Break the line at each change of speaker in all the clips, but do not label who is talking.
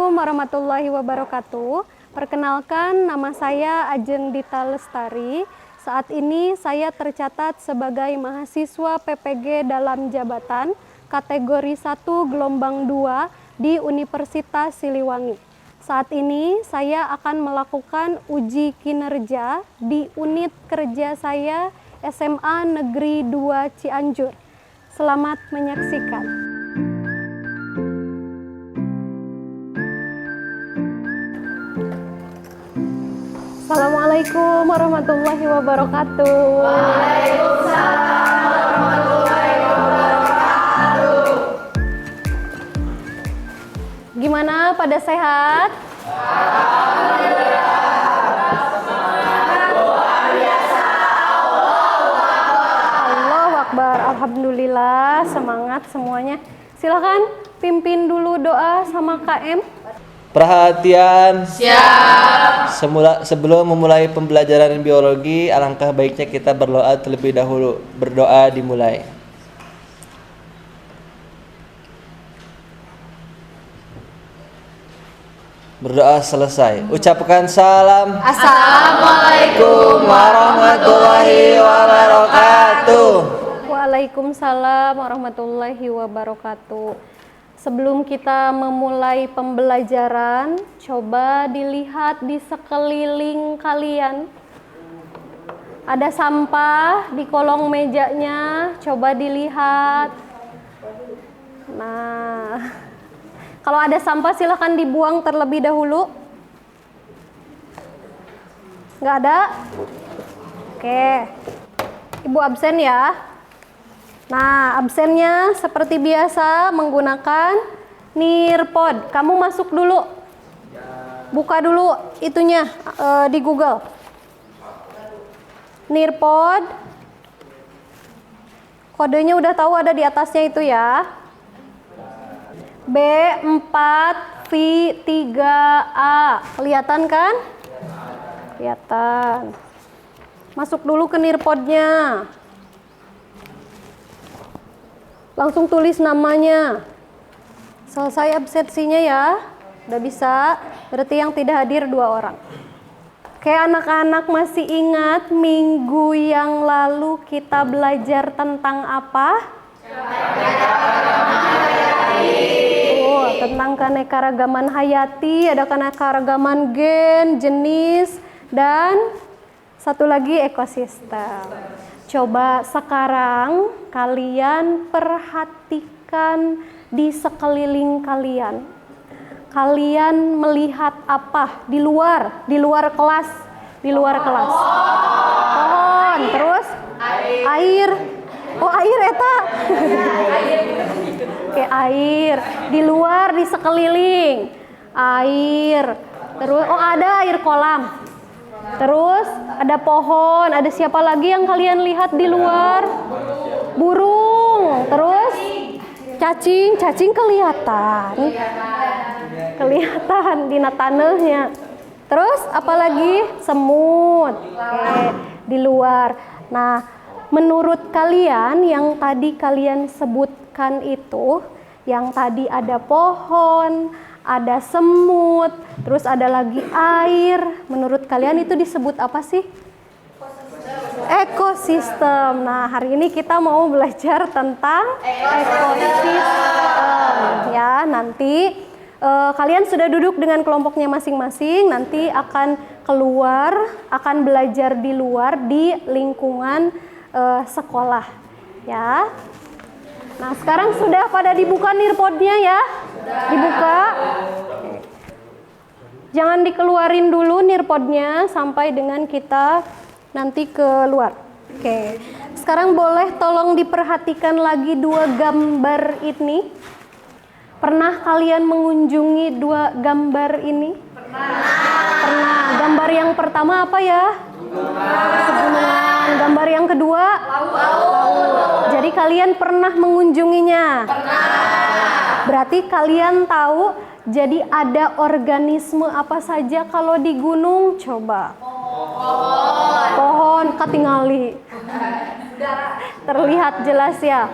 Assalamualaikum warahmatullahi wabarakatuh. Perkenalkan, nama saya Ajeng Dita Lestari. Saat ini saya tercatat sebagai mahasiswa PPG dalam jabatan kategori 1 gelombang 2 di Universitas Siliwangi. Saat ini saya akan melakukan uji kinerja di unit kerja saya SMA Negeri 2 Cianjur. Selamat menyaksikan. Assalamualaikum warahmatullahi wabarakatuh.
Waalaikumsalam warahmatullahi wabarakatuh.
Gimana, pada sehat?
Alhamdulillah. Semangat luar biasa.
Allahu Akbar. Alhamdulillah, semangat semuanya. Silakan pimpin dulu doa sama KM.
Perhatian.
Siap.
Sebelum memulai pembelajaran biologi, alangkah baiknya kita berdoa terlebih dahulu. Berdoa dimulai. Berdoa selesai. Ucapkan salam.
Assalamualaikum
warahmatullahi wabarakatuh.
Waalaikumsalam warahmatullahi wabarakatuh. Sebelum kita memulai pembelajaran, coba dilihat di sekeliling kalian. Ada sampah di kolong mejanya, coba dilihat. Nah, kalau ada sampah silahkan dibuang terlebih dahulu. Nggak ada? Oke, Ibu absen ya. Nah, absennya seperti biasa menggunakan Nearpod. Kamu masuk dulu. Buka dulu itunya di Google. Nearpod. Kodenya udah tahu ada di atasnya itu ya. B4V3A. Kelihatan kan? Kelihatan. Masuk dulu ke Nearpodnya. Langsung tulis namanya. Selesai absensinya ya. Udah bisa. Berarti yang tidak hadir 2 orang. Oke, anak-anak masih ingat minggu yang lalu kita belajar tentang apa? Tentang keanekaragaman hayati. Ada keanekaragaman gen, jenis, dan satu lagi ekosistem. Coba sekarang kalian perhatikan di sekeliling kalian. Kalian melihat apa di luar kelas? Di luar kelas. Pohon, terus air. Oh, air eta. Oke, air. Di luar, di sekeliling. Air. Terus ada air kolam. Terus ada pohon, ada siapa lagi yang kalian lihat di luar? Burung. Terus cacing kelihatan. Kelihatan di tanahnya. Terus apalagi? Semut. Oke, di luar. Nah, menurut kalian yang tadi kalian sebutkan itu, yang tadi ada pohon, ada semut, terus ada lagi air. Menurut kalian itu disebut apa sih? Ekosistem. Nah, hari ini kita mau belajar tentang ekosistem. Ya, nanti kalian sudah duduk dengan kelompoknya masing-masing. Nanti akan keluar, akan belajar di luar di lingkungan sekolah. Ya. Nah, sekarang sudah pada dibuka Nearpodnya ya? Dibuka. Jangan dikeluarin dulu Nearpodnya sampai dengan kita nanti keluar. Oke. Sekarang boleh tolong diperhatikan lagi 2 gambar ini. Pernah kalian mengunjungi 2 gambar ini? Pernah. Gambar yang pertama apa ya? Pegunungan. Gambar yang kedua? Laut. Jadi kalian pernah mengunjunginya? Pernah. Berarti kalian tahu jadi ada organisme apa saja kalau di gunung? Coba. Pohon ketingali. Terlihat jelas ya.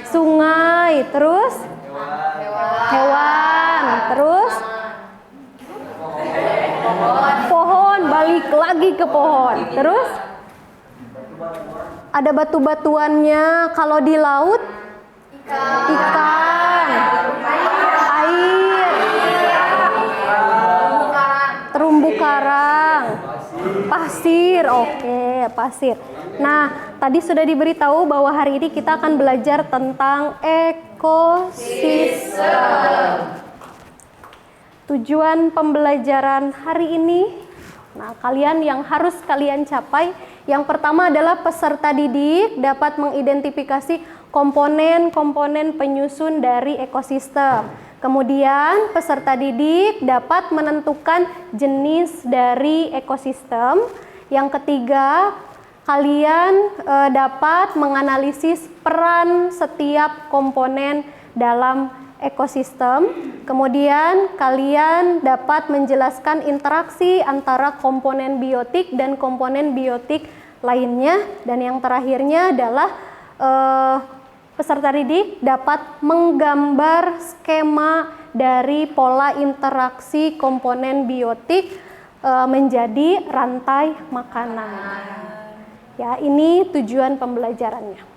Sungai. Terus? Hewan. Terus? Pohon, balik lagi ke pohon. Terus ada batu-batuannya. Kalau di laut ikan, air, terumbu karang, pasir. Oke, pasir. Nah, tadi sudah diberitahu bahwa hari ini kita akan belajar tentang ekosistem. Tujuan pembelajaran hari ini, nah yang harus kalian capai, yang pertama adalah peserta didik dapat mengidentifikasi komponen-komponen penyusun dari ekosistem. Kemudian peserta didik dapat menentukan jenis dari ekosistem. Yang ketiga, kalian dapat menganalisis peran setiap komponen dalam ekosistem. Kemudian kalian dapat menjelaskan interaksi antara komponen biotik dan komponen biotik lainnya. Dan yang terakhirnya adalah peserta didik dapat menggambar skema dari pola interaksi komponen biotik menjadi rantai makanan. Ya, ini tujuan pembelajarannya.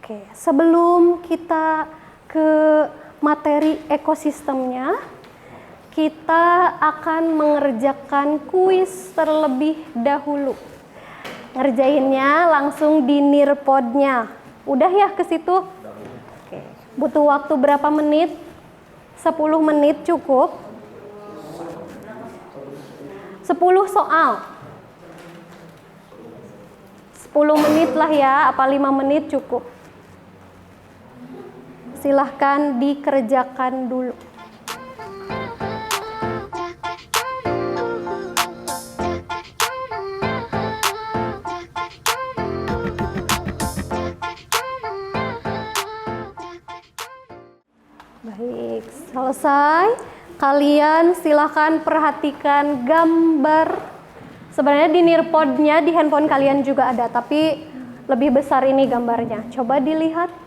Oke, sebelum kita ke materi ekosistemnya, kita akan mengerjakan kuis terlebih dahulu. Ngerjainnya langsung di Nearpod-nya. Udah ya ke situ? Oke. Butuh waktu berapa menit? 10 menit cukup. 10 soal. 10 menit lah ya, apa 5 menit cukup. Silahkan dikerjakan dulu. Baik, selesai. Kalian silahkan perhatikan gambar. Sebenarnya di Nearpod-nya di handphone kalian juga ada, tapi lebih besar ini gambarnya. Coba dilihat.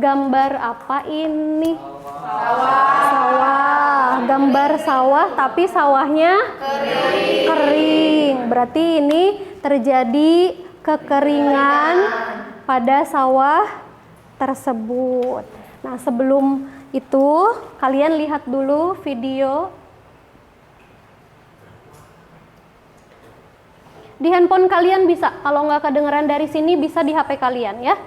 Gambar apa ini? Sawah. Gambar sawah, tapi sawahnya kering. Berarti ini terjadi kekeringan pada sawah tersebut. Nah, sebelum itu kalian lihat dulu video. Di handphone kalian bisa, kalau nggak kedengeran dari sini bisa di HP kalian ya.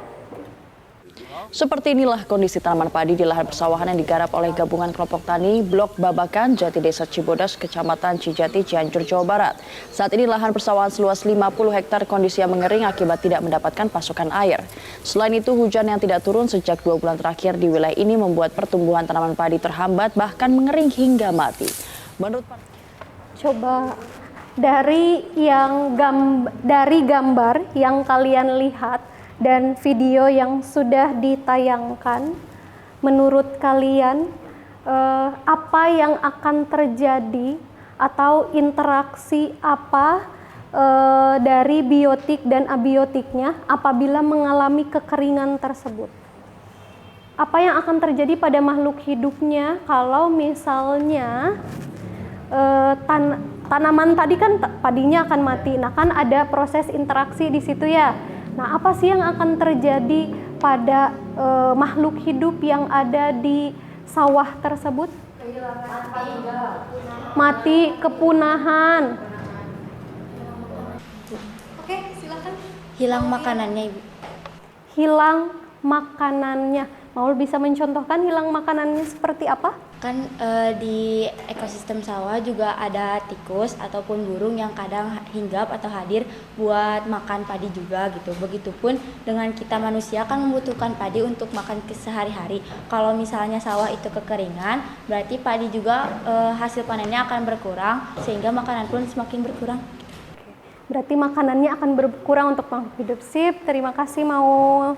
Seperti inilah kondisi tanaman padi di lahan persawahan yang digarap oleh gabungan kelompok tani Blok Babakan, Jati Desa Cibodas, Kecamatan Cijati, Cianjur, Jawa Barat. Saat ini lahan persawahan seluas 50 hektar kondisinya mengering akibat tidak mendapatkan pasokan air. Selain itu, hujan yang tidak turun sejak 2 bulan terakhir di wilayah ini membuat pertumbuhan tanaman padi terhambat bahkan mengering hingga mati. Menurut
Coba dari gambar yang kalian lihat dan video yang sudah ditayangkan, menurut kalian apa yang akan terjadi atau interaksi apa dari biotik dan abiotiknya apabila mengalami kekeringan tersebut? Apa yang akan terjadi pada makhluk hidupnya kalau misalnya tanaman tadi kan padinya akan mati. Nah, kan ada proses interaksi di situ ya. Nah, apa sih yang akan terjadi pada makhluk hidup yang ada di sawah tersebut? Mati, kepunahan. Oke, silakan.
Hilang makanannya, Ibu.
Hilang makanannya. Maul bisa mencontohkan hilang makanannya seperti apa?
Kan di ekosistem sawah juga ada tikus ataupun burung yang kadang hinggap atau hadir buat makan padi juga gitu. Begitupun dengan kita manusia kan membutuhkan padi untuk makan sehari-hari. Kalau misalnya sawah itu kekeringan, berarti padi juga hasil panennya akan berkurang sehingga makanan pun semakin berkurang.
Berarti makanannya akan berkurang untuk makhluk hidup. Sip, terima kasih Maul.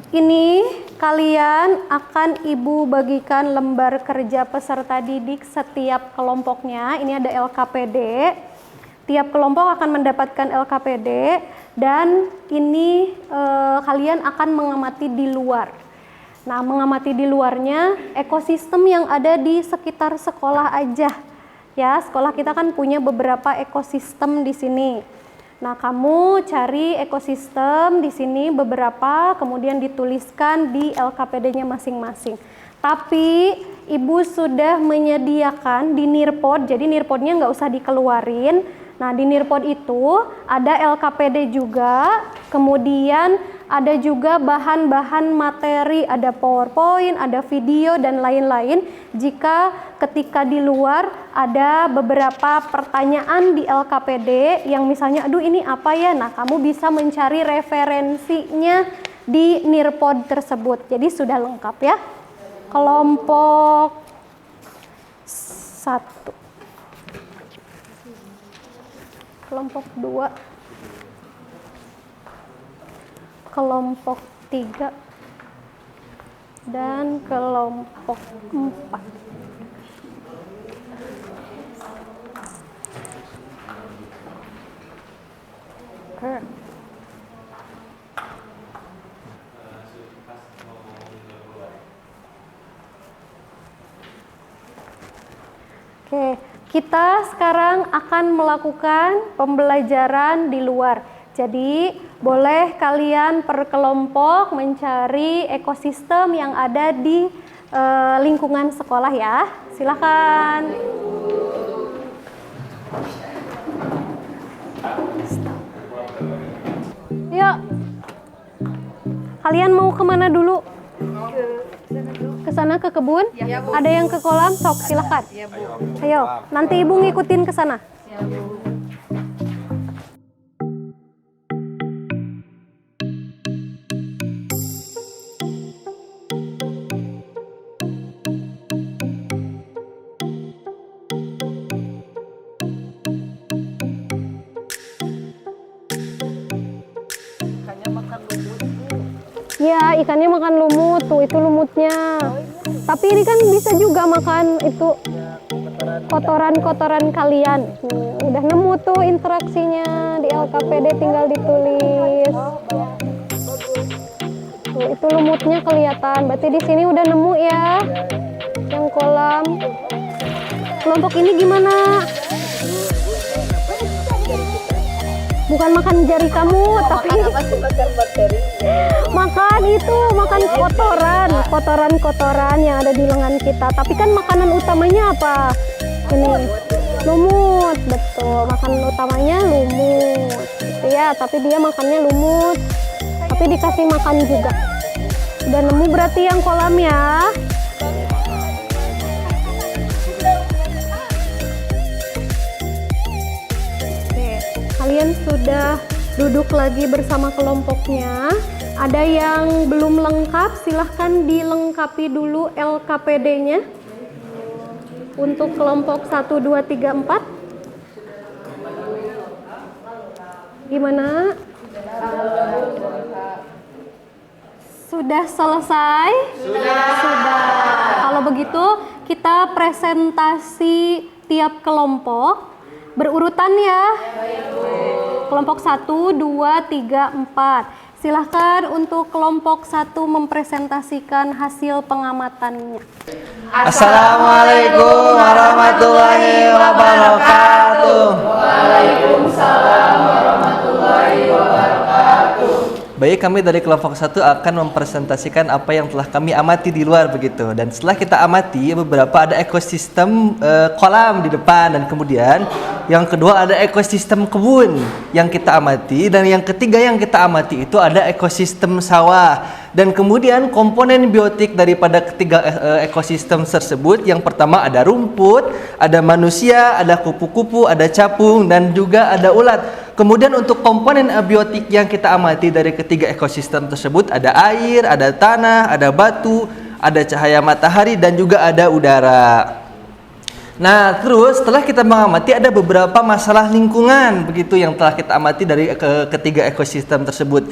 Ini kalian akan Ibu bagikan lembar kerja peserta didik setiap kelompoknya. Ini ada LKPD. Tiap kelompok akan mendapatkan LKPD dan ini kalian akan mengamati di luar. Nah, mengamati di luarnya ekosistem yang ada di sekitar sekolah aja. Ya, sekolah kita kan punya beberapa ekosistem di sini. Nah, kamu cari ekosistem di sini beberapa, kemudian dituliskan di LKPD-nya masing-masing. Tapi Ibu sudah menyediakan di Nirpod, jadi Nirpodnya nggak usah dikeluarin. Nah, di Nirpod itu ada LKPD juga, kemudian ada juga bahan-bahan materi, ada PowerPoint, ada video, dan lain-lain. Jika ketika di luar ada beberapa pertanyaan di LKPD yang misalnya, aduh ini apa ya? Nah, kamu bisa mencari referensinya di Nirpod tersebut. Jadi sudah lengkap ya. Kelompok 1. Kelompok 2. Kelompok 3 dan kelompok 4. Oke, kita sekarang akan melakukan pembelajaran di luar. Jadi, boleh kalian per kelompok mencari ekosistem yang ada di lingkungan sekolah ya. Silakan. Yuk. Kalian mau kemana dulu? Ke sana, ke kebun? Ya, Bu. Ada yang ke kolam? Sok, silakan. Ya, Bu. Ayo, nanti Ibu ngikutin ke sana. Ya, Bu. Ya, ikannya makan lumut, tuh itu lumutnya. Tapi ini kan bisa juga makan itu kotoran-kotoran kalian. Udah nemu tuh interaksinya di LKPD, tinggal ditulis. Tuh, itu lumutnya kelihatan. Berarti di sini udah nemu ya, yang kolam. Kelompok ini gimana? Bukan makan jari kamu, tapi makan itu, makan kotoran yang ada di lengan kita. Tapi kan makanan utamanya apa? Ini lumut, betul. Makanan utamanya lumut, gitu ya. Tapi dia makannya lumut, tapi dikasih makan juga. Udah nemu berarti yang kolam ya. Kalian sudah duduk lagi bersama kelompoknya. Ada yang belum lengkap, silahkan dilengkapi dulu LKPD-nya. Untuk kelompok 1, 2, 3, 4. Gimana? Sudah selesai? Sudah. Kalau begitu, kita presentasi tiap kelompok. Berurutan ya. Kelompok 1, 2, 3, 4. Silahkan untuk kelompok 1 mempresentasikan hasil pengamatannya.
Assalamualaikum warahmatullahi wabarakatuh.
Waalaikumsalam warahmatullahi wabarakatuh.
Baik, kami dari kelompok 1 akan mempresentasikan apa yang telah kami amati di luar begitu. Dan setelah kita amati, beberapa ada ekosistem kolam di depan, dan kemudian yang kedua ada ekosistem kebun yang kita amati, dan yang ketiga yang kita amati itu ada ekosistem sawah. Dan kemudian komponen biotik daripada ketiga ekosistem tersebut, yang pertama ada rumput, ada manusia, ada kupu-kupu, ada capung, dan juga ada ulat. Kemudian untuk komponen abiotik yang kita amati dari ketiga ekosistem tersebut ada air, ada tanah, ada batu, ada cahaya matahari, dan juga ada udara. Nah, terus setelah kita mengamati ada beberapa masalah lingkungan begitu yang telah kita amati dari ketiga ekosistem tersebut.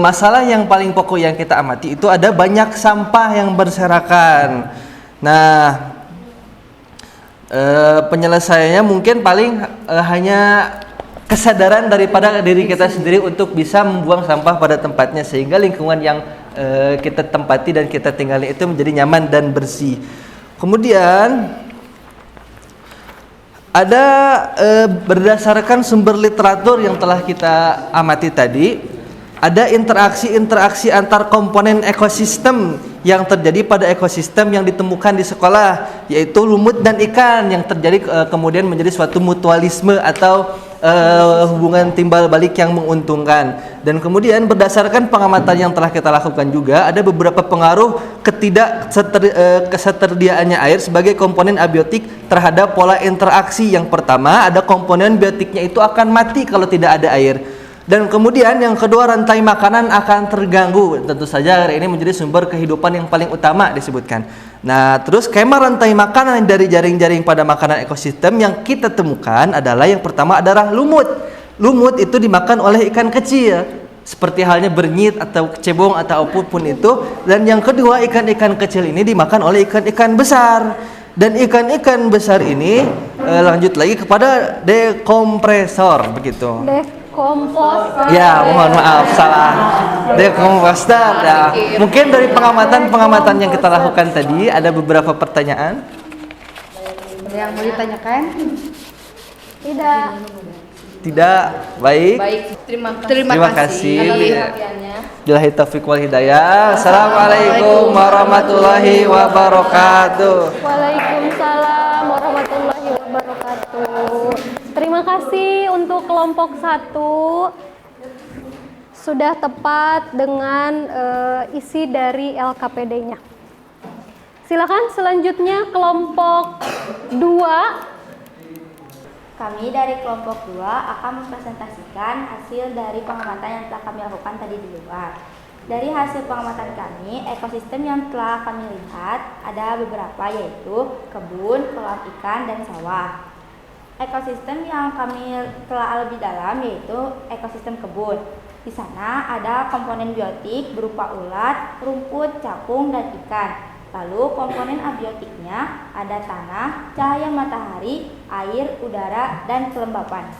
Masalah yang paling pokok yang kita amati itu ada banyak sampah yang berserakan. Nah, penyelesaiannya mungkin paling hanya kesadaran daripada diri kita sendiri untuk bisa membuang sampah pada tempatnya, sehingga lingkungan yang kita tempati dan kita tinggali itu menjadi nyaman dan bersih. Kemudian ada berdasarkan sumber literatur yang telah kita amati tadi, ada interaksi-interaksi antar komponen ekosistem yang terjadi pada ekosistem yang ditemukan di sekolah, yaitu lumut dan ikan yang terjadi kemudian menjadi suatu mutualisme atau hubungan timbal balik yang menguntungkan. Dan kemudian berdasarkan pengamatan yang telah kita lakukan juga ada beberapa pengaruh ketersediaannya air sebagai komponen abiotik terhadap pola interaksi. Yang pertama, ada komponen biotiknya itu akan mati kalau tidak ada air. Dan kemudian yang kedua, rantai makanan akan terganggu. Tentu saja air ini menjadi sumber kehidupan yang paling utama disebutkan. Nah, terus skema rantai makanan dari jaring-jaring pada makanan ekosistem yang kita temukan adalah yang pertama adalah lumut. Lumut itu dimakan oleh ikan kecil, seperti halnya bernyit atau cebong atau apapun itu. Dan yang kedua, ikan-ikan kecil ini dimakan oleh ikan-ikan besar. Dan ikan-ikan besar ini lanjut lagi kepada dekompresor begitu.
Dekomposer.
Ya, mohon maaf salah. Dekomposer. Ya. Mungkin dari pengamatan yang kita lakukan tadi ada beberapa pertanyaan.
Yang mau ditanyakan?
Tidak.
Tidak. Baik.
Terima kasih.
Billahi taufiq wal hidayah. Assalamualaikum warahmatullahi wabarakatuh.
Waalaikumsalam warahmatullahi wabarakatuh. Terima kasih untuk kelompok 1 sudah tepat dengan isi dari LKPD-nya. Silakan selanjutnya kelompok 2.
Kami dari kelompok 2 akan mempresentasikan hasil dari pengamatan yang telah kami lakukan tadi di luar. Dari hasil pengamatan kami, ekosistem yang telah kami lihat ada beberapa, yaitu kebun, kolam ikan, dan sawah. Ekosistem yang kami telah lebih dalam yaitu ekosistem kebun. Di sana ada komponen biotik berupa ulat, rumput, capung, dan ikan. Lalu komponen abiotiknya ada tanah, cahaya matahari, air, udara, dan kelembapan.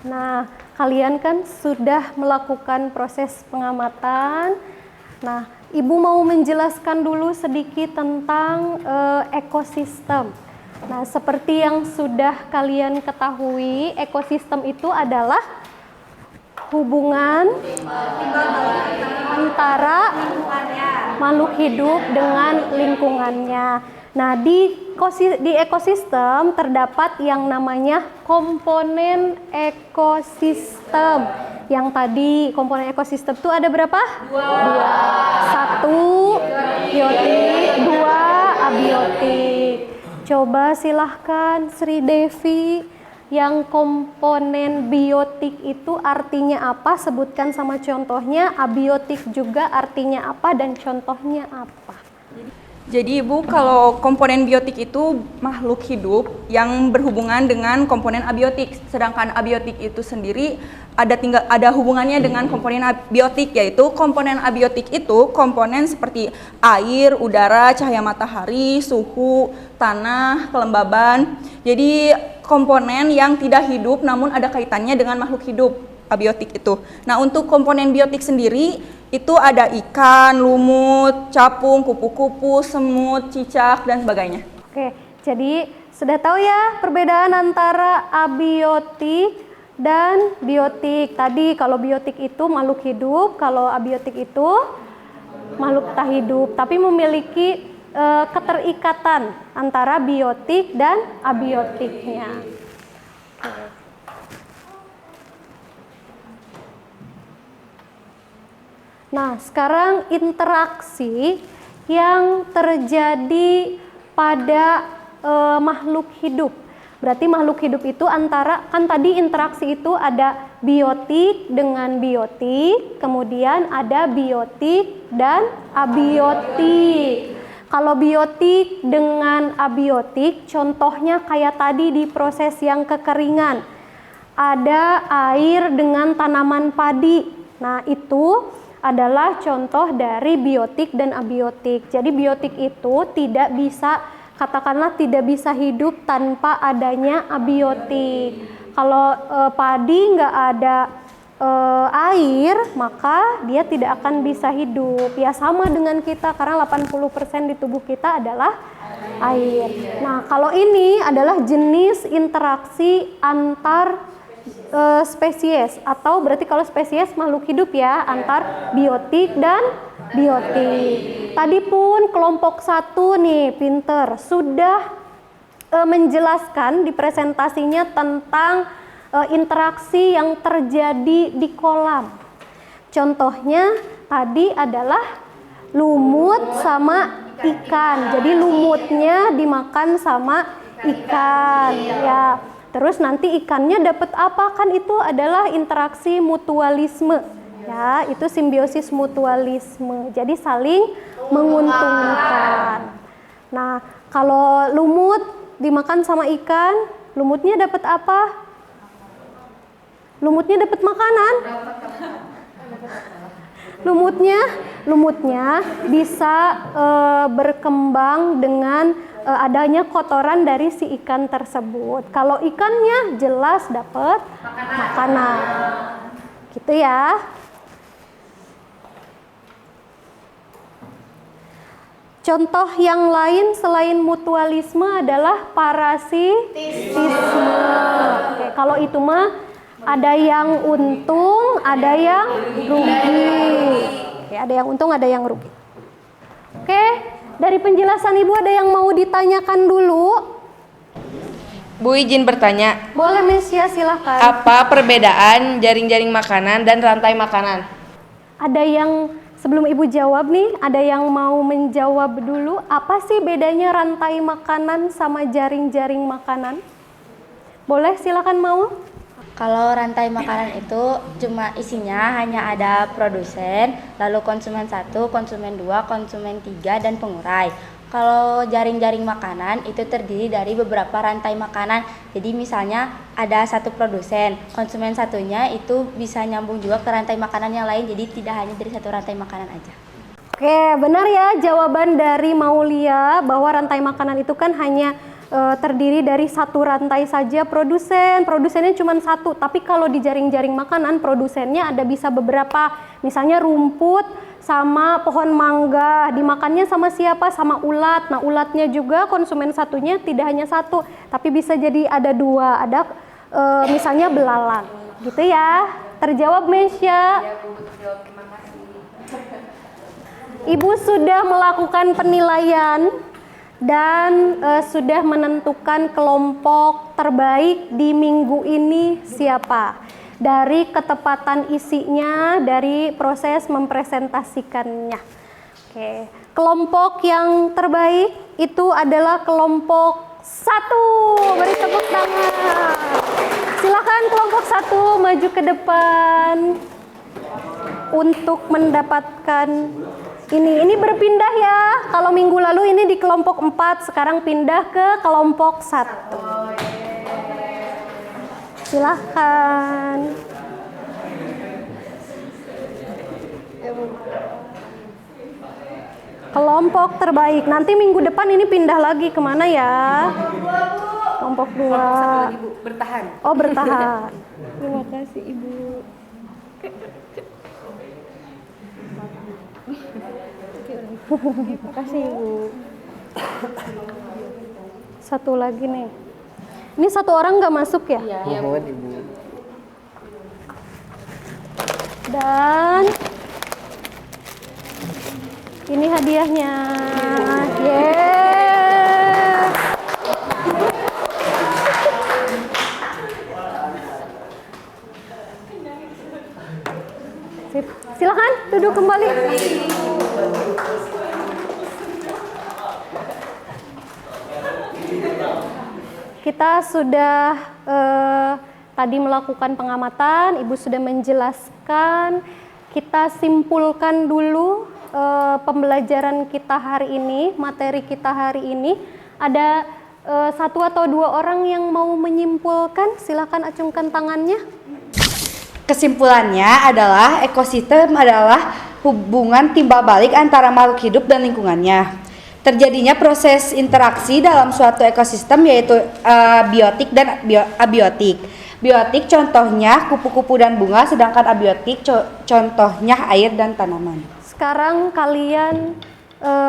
Nah, kalian kan sudah melakukan proses pengamatan. Nah, Ibu mau menjelaskan dulu sedikit tentang ekosistem. Nah, seperti yang sudah kalian ketahui, ekosistem itu adalah hubungan antara makhluk hidup dengan lingkungannya. Nah, di ekosistem terdapat yang namanya komponen ekosistem. Yang tadi komponen ekosistem itu ada berapa? Dua. 1 biotik, 2 abiotik. Coba silahkan Sri Devi, yang komponen biotik itu artinya apa? Sebutkan sama contohnya. Abiotik juga artinya apa dan contohnya apa?
Jadi Ibu, kalau komponen biotik itu makhluk hidup yang berhubungan dengan komponen abiotik. Sedangkan abiotik itu sendiri ada hubungannya dengan komponen abiotik, yaitu komponen abiotik itu komponen seperti air, udara, cahaya matahari, suhu, tanah, kelembaban. Jadi komponen yang tidak hidup namun ada kaitannya dengan makhluk hidup, abiotik itu. Nah, untuk komponen biotik sendiri itu ada ikan, lumut, capung, kupu-kupu, semut, cicak, dan sebagainya.
Oke, jadi sudah tahu ya perbedaan antara abiotik dan biotik. Tadi kalau biotik itu makhluk hidup, kalau abiotik itu makhluk tak hidup, tapi memiliki keterikatan antara biotik dan abiotiknya. Nah, sekarang interaksi yang terjadi pada makhluk hidup. Berarti makhluk hidup itu antara, kan tadi interaksi itu ada biotik dengan biotik, kemudian ada biotik dan abiotik. Kalau biotik dengan abiotik, contohnya kayak tadi di proses yang kekeringan. Ada air dengan tanaman padi. Nah, itu adalah contoh dari biotik dan abiotik. Jadi biotik itu tidak bisa, katakanlah tidak bisa hidup tanpa adanya abiotik. Kalau padi nggak ada air, maka dia tidak akan bisa hidup. Ya sama dengan kita, karena 80% di tubuh kita adalah air. Nah, kalau ini adalah jenis interaksi antar spesies, atau berarti kalau spesies makhluk hidup ya, antar biotik dan biotik. Tadi pun kelompok 1 nih, pinter, sudah menjelaskan di presentasinya tentang interaksi yang terjadi di kolam. Contohnya tadi adalah lumut sama ikan. Jadi lumutnya dimakan sama ikan ya. Terus nanti ikannya dapat apa? Kan itu adalah interaksi mutualisme. Ya, itu simbiosis mutualisme. Jadi saling menguntungkan. Nah, kalau lumut dimakan sama ikan, lumutnya dapat apa? Lumutnya dapat makanan. Lumutnya bisa berkembang dengan adanya kotoran dari si ikan tersebut. Kalau ikannya jelas dapat makanan. Gitu ya. Contoh yang lain selain mutualisme adalah parasitisme. Oke, kalau itu mah ada yang untung, ada yang rugi. Oke, ada yang untung, ada yang rugi. Oke, dari penjelasan Ibu ada yang mau ditanyakan dulu?
Bu izin bertanya,
Boleh Mesya, silahkan.
apa perbedaan jaring-jaring makanan dan rantai makanan?
Ada yang, sebelum Ibu jawab nih, ada yang mau menjawab dulu, apa sih bedanya rantai makanan sama jaring-jaring makanan? Boleh, silakan mau.
Kalau rantai makanan itu cuma isinya hanya ada produsen, lalu konsumen 1, konsumen 2, konsumen 3, dan pengurai. Kalau jaring-jaring makanan itu terdiri dari beberapa rantai makanan. Jadi misalnya ada satu produsen, konsumen satunya itu bisa nyambung juga ke rantai makanan yang lain. Jadi tidak hanya dari satu rantai makanan aja.
Oke, benar ya jawaban dari Maulia bahwa rantai makanan itu kan hanya terdiri dari satu rantai saja produsennya cuma satu, tapi kalau di jaring-jaring makanan produsennya ada bisa beberapa, misalnya rumput sama pohon mangga, dimakannya sama siapa? Sama ulat. Nah, ulatnya juga konsumen satunya tidak hanya satu, tapi bisa jadi ada dua, ada misalnya belalang, gitu ya. Terjawab Mesya? Ibu sudah melakukan penilaian dan sudah menentukan kelompok terbaik di minggu ini siapa. Dari ketepatan isinya, dari proses mempresentasikannya. Oke, kelompok yang terbaik itu adalah kelompok 1. Beri tepuk tangan. Silakan kelompok 1 maju ke depan untuk mendapatkan ini berpindah ya. Kalau minggu lalu ini di kelompok 4, sekarang pindah ke kelompok 1. Silahkan. Kelompok terbaik. Nanti minggu depan ini pindah lagi kemana ya? Kelompok 2.
Ibu bertahan.
Oh, bertahan. Terima kasih Ibu. Terima kasih Ibu. Satu lagi nih. Ini satu orang nggak masuk ya?
Mohon Ibu.
Dan ini hadiahnya. Yeay. Sip. Silakan duduk kembali. Kita sudah tadi melakukan pengamatan, Ibu sudah menjelaskan. Kita simpulkan dulu pembelajaran kita hari ini, materi kita hari ini. Ada satu atau dua orang yang mau menyimpulkan, silakan acungkan tangannya.
Kesimpulannya adalah ekosistem adalah hubungan timbal balik antara makhluk hidup dan lingkungannya. Terjadinya proses interaksi dalam suatu ekosistem yaitu biotik dan abiotik. Biotik contohnya kupu-kupu dan bunga, sedangkan abiotik contohnya air dan tanaman.
Sekarang kalian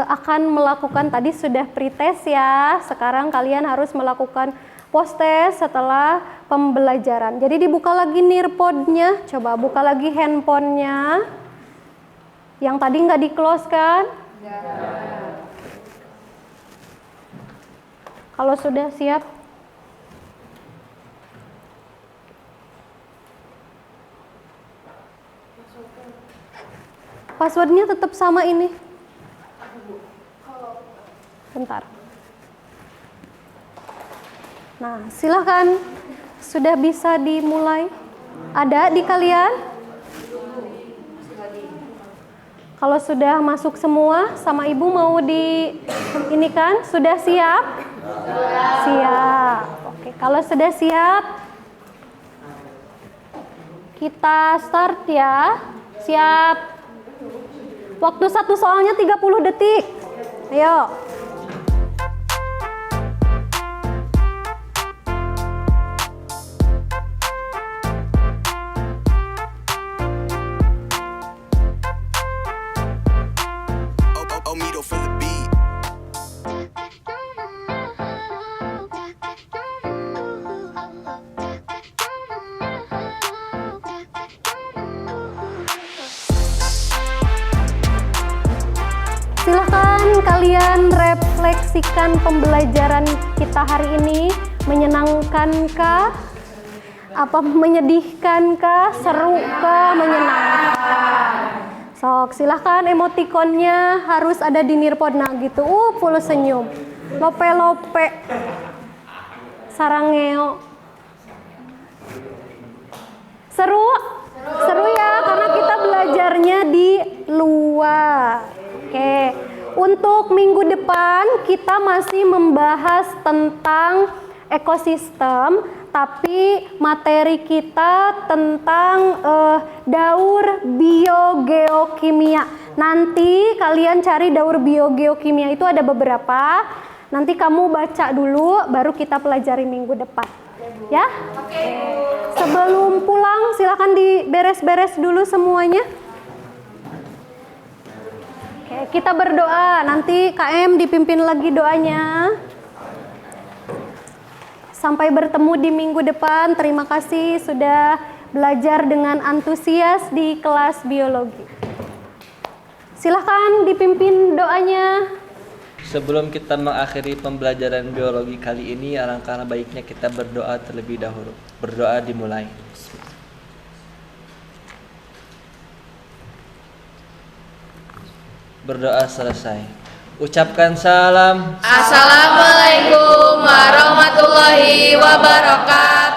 akan melakukan, tadi sudah pretest ya, sekarang kalian harus melakukan post-test setelah pembelajaran. Jadi dibuka lagi Nearpod-nya, coba buka lagi handphonenya. Yang tadi nggak di-close kan? Kalau sudah siap, passwordnya tetap sama ini. Bentar. Nah, silahkan. Sudah bisa dimulai. Ada di kalian? Kalau sudah masuk semua, sama ibu mau di ini kan? Sudah siap? Siap. Oke, kalau sudah siap, kita start ya. Siap. Waktu satu soalnya 30 detik. Ayo.
Omido for the beat.
Silahkan kalian refleksikan pembelajaran kita hari ini. Menyenangkankah? Apa menyedihkankah? Serukah? Menyenangkan? Sok, silahkan emotikonnya harus ada di Nearpod. Nah gitu, full senyum. Lope-lope. Sarangeo. Seru? Seru ya, karena kita belajarnya di luar. Oke, untuk minggu depan kita masih membahas tentang ekosistem, tapi materi kita tentang daur biogeokimia. Nanti kalian cari daur biogeokimia itu ada beberapa. Nanti kamu baca dulu, baru kita pelajari minggu depan. Ya? Oke. Sebelum pulang, silakan diberes-beres dulu semuanya. Oke, kita berdoa. Nanti KM dipimpin lagi doanya. Sampai bertemu di minggu depan. Terima kasih sudah belajar dengan antusias di kelas biologi. Silahkan dipimpin doanya.
Sebelum kita mengakhiri pembelajaran biologi kali ini, alangkah baiknya kita berdoa terlebih dahulu. Berdoa dimulai. Berdoa selesai. Ucapkan salam.
Assalamualaikum warahmatullahi wabarakatuh.